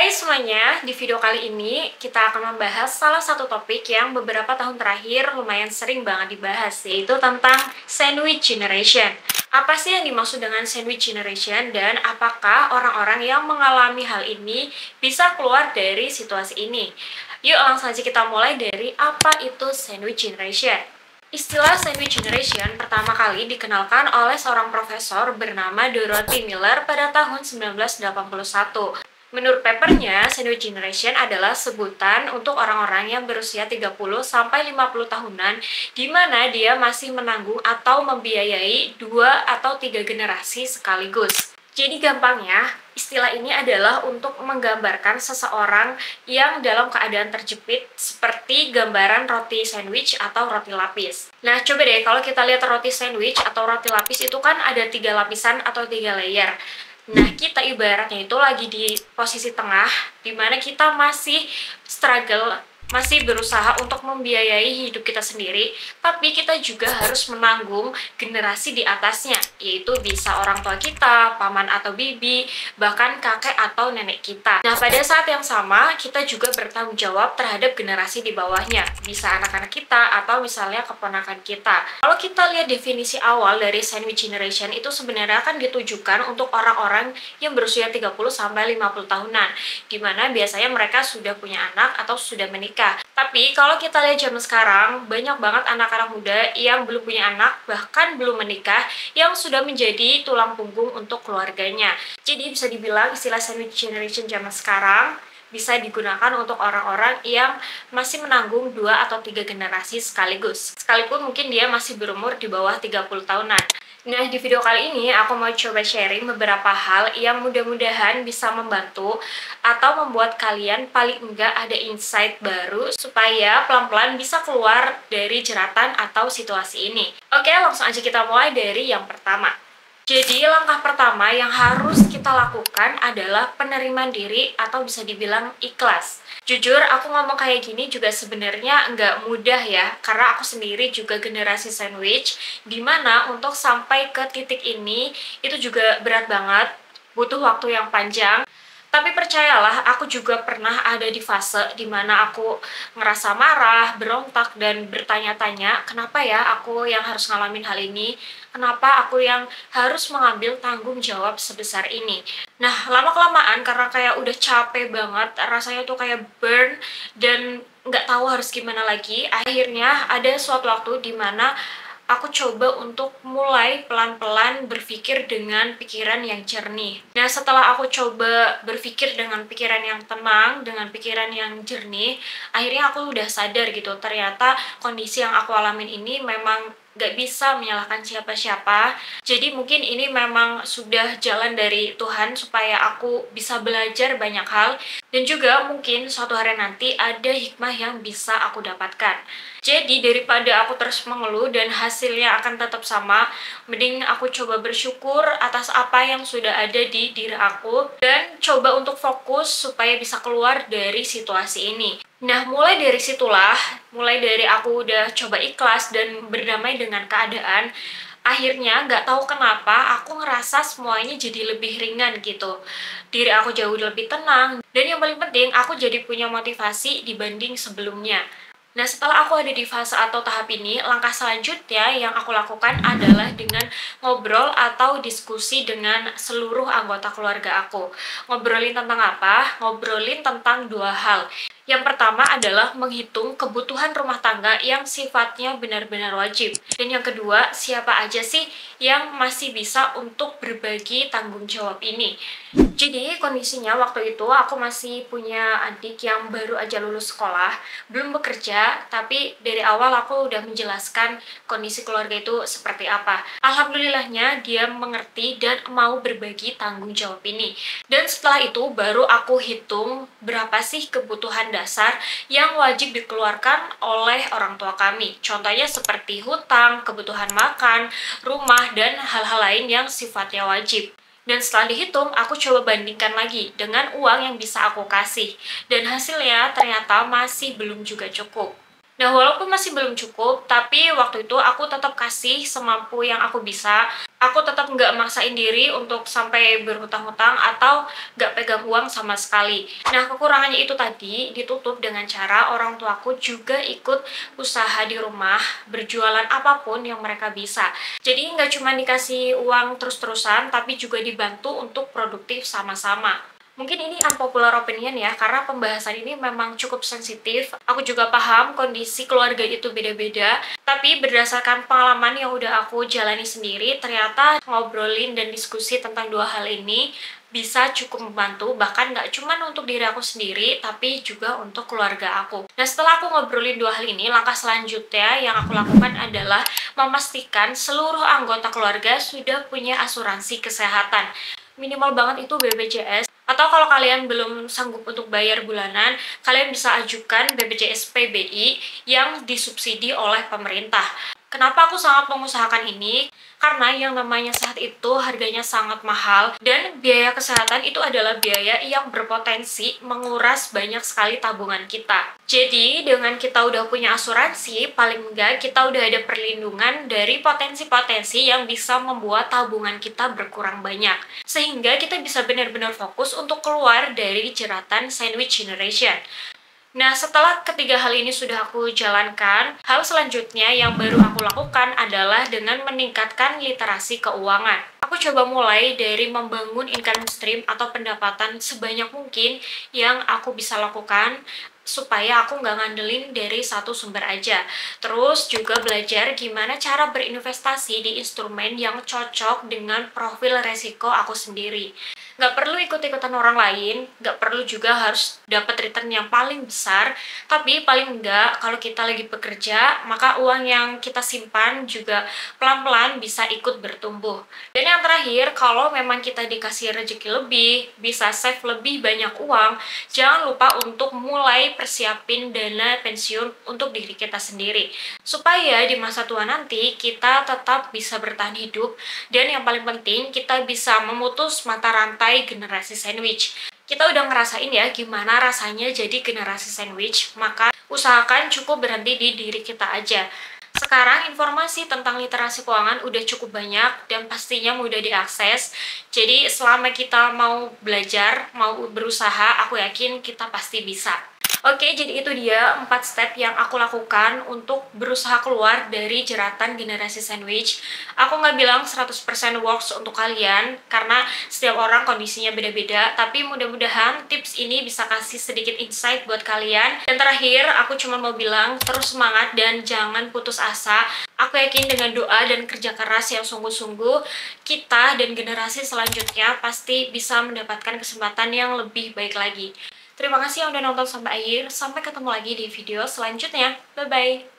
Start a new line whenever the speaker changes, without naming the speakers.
Hai semuanya, di video kali ini kita akan membahas salah satu topik yang beberapa tahun terakhir lumayan sering banget dibahas, yaitu tentang sandwich generation. Apa sih yang dimaksud dengan sandwich generation dan apakah orang-orang yang mengalami hal ini bisa keluar dari situasi ini? Yuk langsung aja kita mulai dari apa itu sandwich generation. Istilah sandwich generation pertama kali dikenalkan oleh seorang profesor bernama Dorothy Miller pada tahun 1981. Menurut papernya, sandwich generation adalah sebutan untuk orang-orang yang berusia 30 sampai 50 tahunan di mana dia masih menanggung atau membiayai 2 atau 3 generasi sekaligus. Jadi gampangnya, istilah ini adalah untuk menggambarkan seseorang yang dalam keadaan terjepit seperti gambaran roti sandwich atau roti lapis. Nah, coba deh kalau kita lihat roti sandwich atau roti lapis itu kan ada 3 lapisan atau 3 layer. Nah, kita ibaratnya itu lagi di posisi tengah, di mana kita masih struggle, masih berusaha untuk membiayai hidup kita sendiri, tapi kita juga harus menanggung generasi di atasnya, yaitu bisa orang tua kita, paman atau bibi, bahkan kakek atau nenek kita. Nah, pada saat yang sama, kita juga bertanggung jawab terhadap generasi di bawahnya, bisa anak-anak kita atau misalnya keponakan kita. Kalau kita lihat definisi awal dari sandwich generation itu sebenarnya kan ditujukan untuk orang-orang yang berusia 30-50 tahunan, dimana biasanya mereka sudah punya anak atau sudah menikah. Tapi kalau kita lihat zaman sekarang, banyak banget anak-anak muda yang belum punya anak, bahkan belum menikah, yang sudah menjadi tulang punggung untuk keluarganya. Jadi bisa dibilang istilah sandwich generation zaman sekarang bisa digunakan untuk orang-orang yang masih menanggung 2 atau 3 generasi sekaligus. Sekalipun mungkin dia masih berumur di bawah 30 tahunan. Nah, di video kali ini aku mau coba sharing beberapa hal yang mudah-mudahan bisa membantu atau membuat kalian paling enggak ada insight baru supaya pelan-pelan bisa keluar dari jeratan atau situasi ini. Oke, langsung aja kita mulai dari yang pertama. Jadi, langkah pertama yang harus kita lakukan adalah penerimaan diri atau bisa dibilang ikhlas. Jujur, aku ngomong kayak gini juga sebenarnya nggak mudah ya, karena aku sendiri juga generasi sandwich, dimana untuk sampai ke titik ini, itu juga berat banget, butuh waktu yang panjang. Tapi percayalah, aku juga pernah ada di fase dimana aku ngerasa marah, berontak, dan bertanya-tanya, kenapa ya aku yang harus ngalamin hal ini? Kenapa aku yang harus mengambil tanggung jawab sebesar ini? Nah, lama-kelamaan karena kayak udah capek banget, rasanya tuh kayak burn, dan nggak tahu harus gimana lagi, akhirnya ada suatu waktu dimana aku coba untuk mulai pelan-pelan berpikir dengan pikiran yang jernih. Nah, setelah aku coba berpikir dengan pikiran yang tenang, dengan pikiran yang jernih, akhirnya aku udah sadar gitu, ternyata kondisi yang aku alamin ini memang gak bisa menyalahkan siapa-siapa. Jadi mungkin ini memang sudah jalan dari Tuhan supaya aku bisa belajar banyak hal, dan juga mungkin suatu hari nanti ada hikmah yang bisa aku dapatkan. Jadi daripada aku terus mengeluh dan hasilnya akan tetap sama, mending aku coba bersyukur atas apa yang sudah ada di diri aku dan coba untuk fokus supaya bisa keluar dari situasi ini. Nah, mulai dari situlah, mulai dari aku udah coba ikhlas dan berdamai dengan keadaan, akhirnya nggak tahu kenapa aku ngerasa semuanya jadi lebih ringan gitu. Diri aku jauh lebih tenang, dan yang paling penting aku jadi punya motivasi dibanding sebelumnya. Nah, setelah aku ada di fase atau tahap ini, langkah selanjutnya yang aku lakukan adalah dengan ngobrol atau diskusi dengan seluruh anggota keluarga aku. Ngobrolin tentang apa? Ngobrolin tentang 2 hal. Yang pertama adalah menghitung kebutuhan rumah tangga yang sifatnya benar-benar wajib. Dan yang kedua, siapa aja sih yang masih bisa untuk berbagi tanggung jawab ini. Jadi kondisinya waktu itu aku masih punya adik yang baru aja lulus sekolah, belum bekerja, tapi dari awal aku udah menjelaskan kondisi keluarga itu seperti apa. Alhamdulillahnya dia mengerti dan mau berbagi tanggung jawab ini. Dan setelah itu baru aku hitung berapa sih kebutuhan dasar yang wajib dikeluarkan oleh orang tua kami. Contohnya seperti hutang, kebutuhan makan, rumah, dan hal-hal lain yang sifatnya wajib. Dan setelah dihitung, aku coba bandingkan lagi dengan uang yang bisa aku kasih. Dan hasilnya ternyata masih belum juga cukup. Nah, walaupun masih belum cukup, tapi waktu itu aku tetap kasih semampu yang aku bisa. Aku tetap nggak maksain diri untuk sampai berhutang-hutang atau nggak pegang uang sama sekali. Nah, kekurangannya itu tadi ditutup dengan cara orang tuaku juga ikut usaha di rumah, berjualan apapun yang mereka bisa. Jadi nggak cuma dikasih uang terus-terusan, tapi juga dibantu untuk produktif sama-sama. Mungkin ini unpopular opinion ya, karena pembahasan ini memang cukup sensitif. Aku juga paham kondisi keluarga itu beda-beda, tapi berdasarkan pengalaman yang udah aku jalani sendiri, ternyata ngobrolin dan diskusi tentang dua hal ini bisa cukup membantu, bahkan nggak cuma untuk diri aku sendiri, tapi juga untuk keluarga aku. Nah, setelah aku ngobrolin dua hal ini, langkah selanjutnya yang aku lakukan adalah memastikan seluruh anggota keluarga sudah punya asuransi kesehatan. Minimal banget itu BPJS, atau kalau kalian belum sanggup untuk bayar bulanan, kalian bisa ajukan BPJS PBI yang disubsidi oleh pemerintah. Kenapa aku sangat mengusahakan ini? Karena yang namanya sehat itu harganya sangat mahal, dan biaya kesehatan itu adalah biaya yang berpotensi menguras banyak sekali tabungan kita. Jadi, dengan kita udah punya asuransi, paling enggak kita udah ada perlindungan dari potensi-potensi yang bisa membuat tabungan kita berkurang banyak. Sehingga kita bisa benar-benar fokus untuk keluar dari jeratan sandwich generation. Nah, setelah ketiga hal ini sudah aku jalankan, hal selanjutnya yang baru aku lakukan adalah dengan meningkatkan literasi keuangan. Aku coba mulai dari membangun income stream atau pendapatan sebanyak mungkin yang aku bisa lakukan supaya aku nggak ngandelin dari satu sumber aja. Terus juga belajar gimana cara berinvestasi di instrumen yang cocok dengan profil resiko aku sendiri. Nggak perlu ikut-ikutan orang lain, nggak perlu juga harus dapat return yang paling besar, tapi paling enggak kalau kita lagi bekerja, maka uang yang kita simpan juga pelan-pelan bisa ikut bertumbuh. Dan yang terakhir, kalau memang kita dikasih rezeki lebih, bisa save lebih banyak uang, jangan lupa untuk mulai persiapin dana pensiun untuk diri kita sendiri. Supaya di masa tua nanti kita tetap bisa bertahan hidup, dan yang paling penting kita bisa memutus mata rantai generasi sandwich. Kita udah ngerasain ya gimana rasanya jadi generasi sandwich, maka usahakan cukup berhenti di diri kita aja. Sekarang informasi tentang literasi keuangan udah cukup banyak dan pastinya mudah diakses. Jadi selama kita mau belajar, mau berusaha, aku yakin kita pasti bisa. Oke, jadi itu dia 4 step yang aku lakukan untuk berusaha keluar dari jeratan generasi sandwich. Aku nggak bilang 100% works untuk kalian, karena setiap orang kondisinya beda-beda, tapi mudah-mudahan tips ini bisa kasih sedikit insight buat kalian. Dan terakhir, aku cuma mau bilang, terus semangat dan jangan putus asa. Aku yakin dengan doa dan kerja keras yang sungguh-sungguh, kita dan generasi selanjutnya pasti bisa mendapatkan kesempatan yang lebih baik lagi. Terima kasih yang udah nonton sampai akhir. Sampai ketemu lagi di video selanjutnya. Bye-bye.